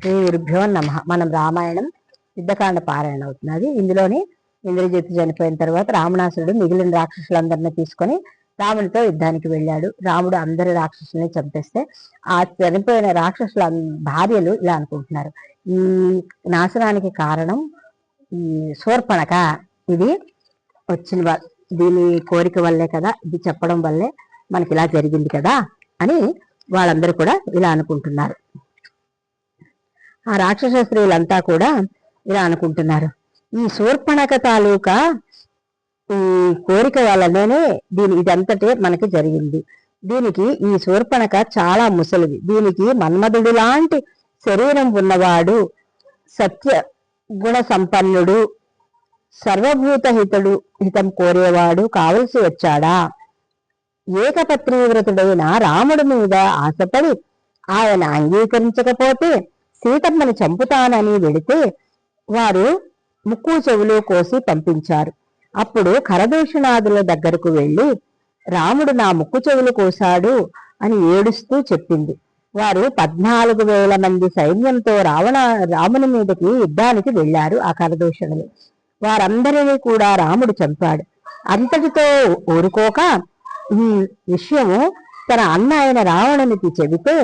శ్రీ గురుభ్యో నమః. మనం రామాయణం యుద్ధకాండ పారాయణ అవుతున్నది. ఇందులోని ఇంద్రజిత్తు చనిపోయిన తర్వాత రావణాసురుడు మిగిలిన రాక్షసులందరినీ తీసుకొని రామునితో యుద్ధానికి వెళ్ళాడు. రాముడు అందరి రాక్షసుల్ని చంపేస్తే ఆ చనిపోయిన రాక్షసుల భార్యలు ఇలా అనుకుంటున్నారు, ఈ నాశనానికి కారణం ఈ శూర్పణఖ, ఇది వచ్చిన దీని కోరిక వల్లే కదా, ఇది చెప్పడం వల్లే మనకి ఇలా జరిగింది కదా అని వాళ్ళందరూ కూడా ఇలా అనుకుంటున్నారు. ఆ రాక్షస స్త్రీలంతా కూడా ఇలా అనుకుంటున్నారు, ఈ శూర్పణఖ తాలూకా ఈ కోరిక వల్లనే ఇదంతటే మనకి జరిగింది. దీనికి ఈ శూర్పణఖ చాలా ముసలిది, దీనికి మన్మధుడు లాంటి శరీరం ఉన్నవాడు, సత్య గుణ సంపన్నుడు, సర్వభూత హితం కోరేవాడు కావలసి వచ్చాడా? ఏకపత్నీవ్రతుడైన రాముడి మీద ఆశపడి ఆయన అంగీకరించకపోతే సీతమ్మని చంపుతానని వెడితే వారు ముక్కు చెవులు కోసి పంపించారు. అప్పుడు ఖరదూషణాదుల దగ్గరకు వెళ్ళి రాముడు నా ముక్కు చెవులు కోశాడు అని ఏడుస్తూ చెప్పింది. వారు 14,000 మంది సైన్యంతో రాముని మీదకి యుద్ధానికి వెళ్లారు. ఆ ఖరదూషణులు వారందరినీ కూడా రాముడు చంపాడు. అంతటితో ఊరుకోక ఈ విషయము తన అన్న అయిన రావణునికి చెబితే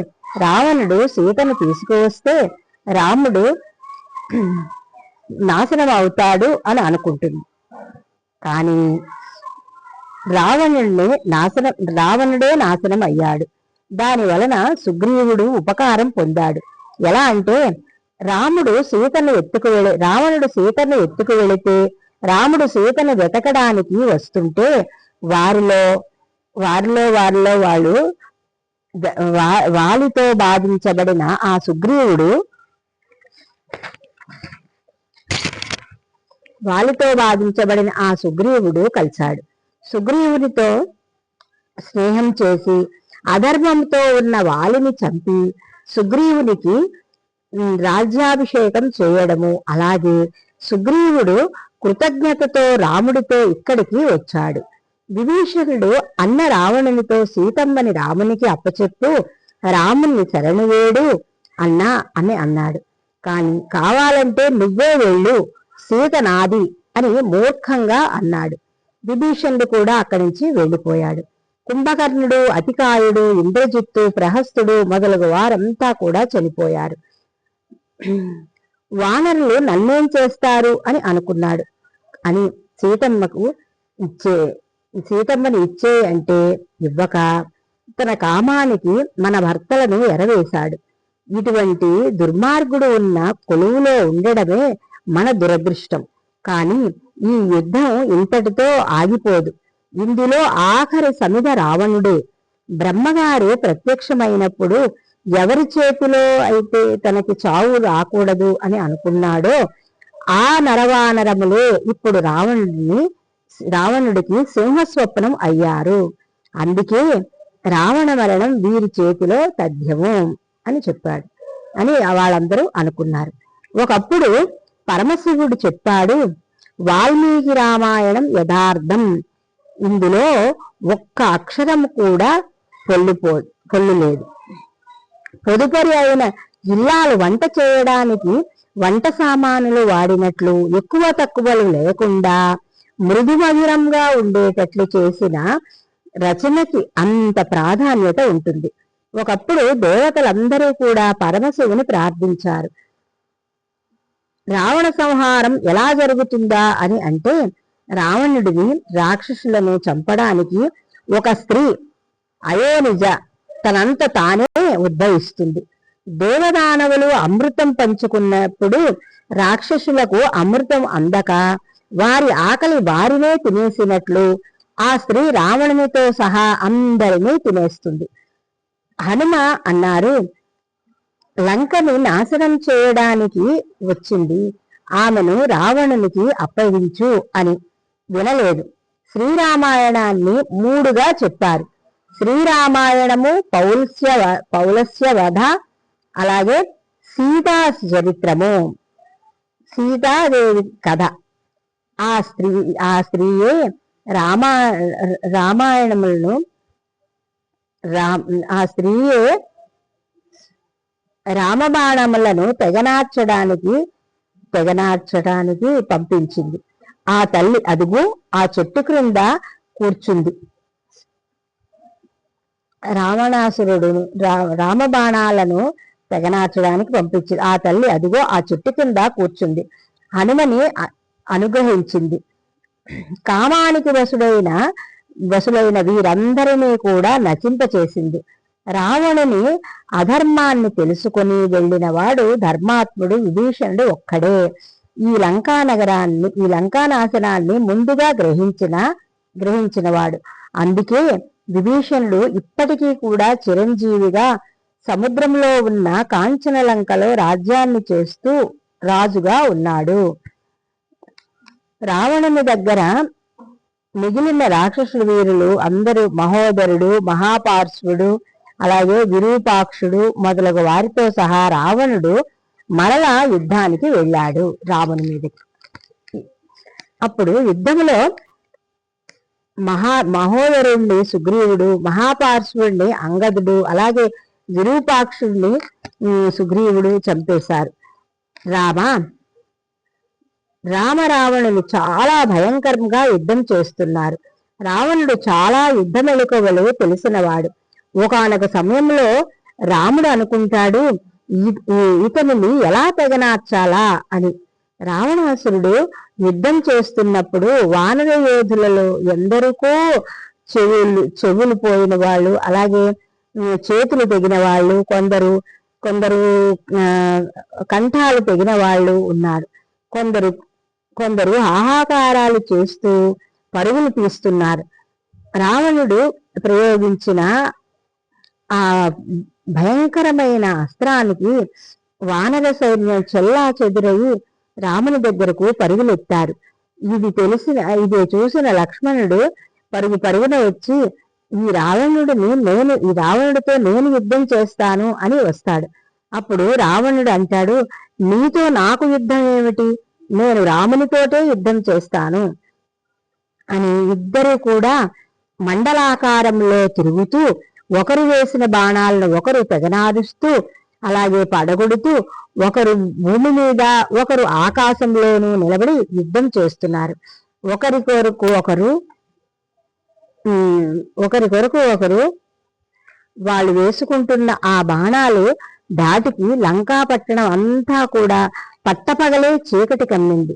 రావణుడు సీతను తీసుకువస్తే రాముడు నాశనం అవుతాడు అని అనుకుంటుంది. కానీ రావణుడే నాశనం అయ్యాడు. దాని వలన సుగ్రీవుడు ఉపకారం పొందాడు. ఎలా అంటే రావణుడు సీతను ఎత్తుకు వెళితే రాముడు సీతను వెతకడానికి వస్తుంటే వారిలో వాళ్ళు వాలితో బాధించబడిన ఆ సుగ్రీవుడు కలిశాడు. సుగ్రీవునితో స్నేహం చేసి అధర్మంతో ఉన్న వాలిని చంపి సుగ్రీవునికి రాజ్యాభిషేకం చేయడము, అలాగే సుగ్రీవుడు కృతజ్ఞతతో రాముడితో ఇక్కడికి వచ్చాడు. విభీషణుడు అన్న రావణునితో సీతమ్మని రామునికి అప్పచెప్పు రాముని శరణువేడు అన్నా అని అన్నాడు. కాని కావాలంటే నువ్వే వెళ్ళు, సీత నాది అని మూర్ఖంగా అన్నాడు. విభీషణుడు కూడా అక్కడి నుంచి వెళ్ళిపోయాడు. కుంభకర్ణుడు, అతికాయుడు, ఇంద్రజిత్తు, ప్రహస్తుడు మొదలగు వారంతా కూడా చనిపోయారు. వానరులు నన్నేం చేస్తారు అని అనుకున్నాడు. అని సీతమ్మని ఇచ్చే అంటే ఇవ్వక తన కామానికి మన భర్తలను ఎరవేశాడు. ఇటువంటి దుర్మార్గుడు ఉన్న కొలువులో ఉండడమే మన దురదృష్టం. కానీ ఈ యుద్ధం ఇంతటితో ఆగిపోదు. ఇందులో ఆఖరి సమిధ రావణుడే. బ్రహ్మగారు ప్రత్యక్షమైనప్పుడు ఎవరి చేతిలో అయితే తనకి చావు రాకూడదు అని అనుకున్నాడో ఆ నరవానరములే ఇప్పుడు రావణుడికి సింహస్వప్నం అయ్యారు. అందుకే రావణ మరణం వీరి చేతిలో తథ్యము అని చెప్పాడు అని వాళ్ళందరూ అనుకున్నారు. ఒకప్పుడు పరమశివుడు చెప్పాడు, వాల్మీకి రామాయణం యథార్థం, ఇందులో ఒక్క అక్షరం కూడా పొల్లు లేదు. తదుపరి అయిన ఇల్లాలు వంట చేయడానికి వంట సామానులు వాడినట్లు ఎక్కువ తక్కువలు లేకుండా మృదుమధురంగా ఉండేటట్లు చేసిన రచనకి అంత ప్రాధాన్యత ఉంటుంది. ఒకప్పుడు దేవతలందరూ కూడా పరమశివుని ప్రార్థించారు. రావణ సంహారం ఎలా జరుగుతుందా అని అంటే రావణుడిని రాక్షసులను చంపడానికి ఒక స్త్రీ అయోనిజ తనంత తానే ఉద్భవిస్తుంది. దేవదానవులు అమృతం పంచుకున్నప్పుడు రాక్షసులకు అమృతం అందక వారి ఆకలి వారినే తినేసినట్లు ఆ స్త్రీ రావణునితో సహా అందరినీ తినేస్తుంది. హనుమ అన్నారు, లంకని నాశనం చేయడానికి వచ్చింది, ఆమెను రావణునికి అప్పగించు అని. వినలేదు. శ్రీరామాయణాన్ని 3గా చెప్పారు. శ్రీరామాయణము పౌలస్య వధ, అలాగే సీతా చరిత్రము, సీతాదేవి కథ. ఆ స్త్రీయే రామాయణములను రామబాణములను తెగనార్చడానికి పంపించింది. ఆ తల్లి అదుగు ఆ చెట్టు క్రింద కూర్చుంది. రావణాసురుడు రామబాణాలను తెగనార్చడానికి పంపించింది. ఆ తల్లి అదుగో ఆ చెట్టు కింద కూర్చుంది. హనుమని అనుగ్రహించింది. కామానికి వసులైన వీరందరినీ కూడా నచింపచేసింది. రావణుని అధర్మాన్ని తెలుసుకుని వెళ్ళిన వాడు ధర్మాత్ముడు విభీషణుడు ఒక్కడే. ఈ లంకానాశనాన్ని ముందుగా గ్రహించినవాడు. అందుకే విభీషణుడు ఇప్పటికీ కూడా చిరంజీవిగా సముద్రంలో ఉన్న కాంచన లంకలో రాజ్యాన్ని చేస్తూ రాజుగా ఉన్నాడు. రావణుని దగ్గర మిగిలిన రాక్షసుల వీరులు అందరూ మహోదరుడు, మహాపార్శ్వుడు, అలాగే విరూపాక్షుడు మొదలగు వారితో సహా రావణుడు మరలా యుద్ధానికి వెళ్ళాడు రాముని మీదకి. అప్పుడు యుద్ధంలో మహోదరుణ్ణి సుగ్రీవుడు, మహాపార్శ్వుడిని అంగదుడు, అలాగే విరూపాక్షుడిని సుగ్రీవుడు చంపేశారు. రావణులు చాలా భయంకరంగా యుద్ధం చేస్తున్నారు. రావణుడు చాలా యుద్ధ మెళకువలు తెలిసినవాడు. ఒకానొక సమయంలో రాముడు అనుకుంటాడు, ఇతనిని ఎలా తెగనార్చాలా అని. రావణాసురుడు యుద్ధం చేస్తున్నప్పుడు వానర యోధులలో ఎందరికో చెవులు పోయిన వాళ్ళు, అలాగే చేతులు తెగిన వాళ్ళు, కొందరు కంఠాలు తెగిన వాళ్ళు ఉన్నారు. కొందరు ఆహాకారాలు చేస్తూ పరుగులు తీస్తున్నారు. రావణుడు ప్రయోగించిన ఆ భయంకరమైన అస్త్రానికి వానర సైన్యం చెల్లా చెదురయి రాముని దగ్గరకు పరుగులెత్తారు. ఇది చూసిన లక్ష్మణుడు పరుగున వచ్చి ఈ రావణుడితో నేను యుద్ధం చేస్తాను అని వస్తాడు. అప్పుడు రావణుడు అంటాడు, నీతో నాకు యుద్ధం ఏమిటి, నేను రామునితోటే యుద్ధం చేస్తాను అని. ఇద్దరు కూడా మండలాకారంలో తిరుగుతూ ఒకరు వేసిన బాణాలను ఒకరు తెగనారుస్తూ, అలాగే పడగొడుతూ, ఒకరు భూమి మీద ఒకరు ఆకాశంలోనూ నిలబడి యుద్ధం చేస్తున్నారు. ఒకరి కొరకు ఒకరు వాళ్ళు వేసుకుంటున్న ఆ బాణాలు దాటికి లంకాపట్టణం అంతా కూడా పట్టపగలే చీకటి కమ్మింది.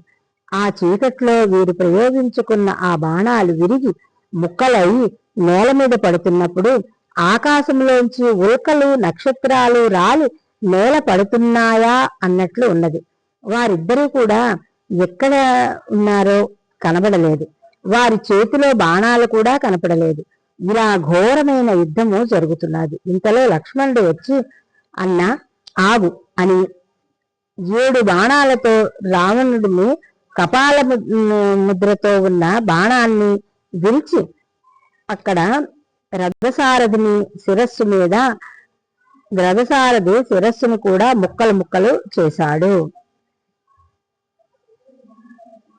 ఆ చీకట్లో వీరు ప్రయోగించుకున్న ఆ బాణాలు విరిగి ముక్కలై నేల మీద పడుతున్నప్పుడు ఆకాశంలోంచి ఉల్కలు నక్షత్రాలు రాలి నేల పడుతున్నాయా అన్నట్లు ఉన్నది. వారిద్దరూ కూడా ఎక్కడ ఉన్నారో కనబడలేదు. వారి చేతిలో బాణాలు కూడా కనపడలేదు. ఇలా ఘోరమైన యుద్ధము జరుగుతున్నది. ఇంతలో లక్ష్మణుడు వచ్చి, అన్న ఆగు అని 7 బాణాలతో రావణుడిని కపాల ముద్రతో ఉన్న బాణాన్ని విరిచి అక్కడ రథసారథి శిరస్సును కూడా ముక్కలు చేశాడు.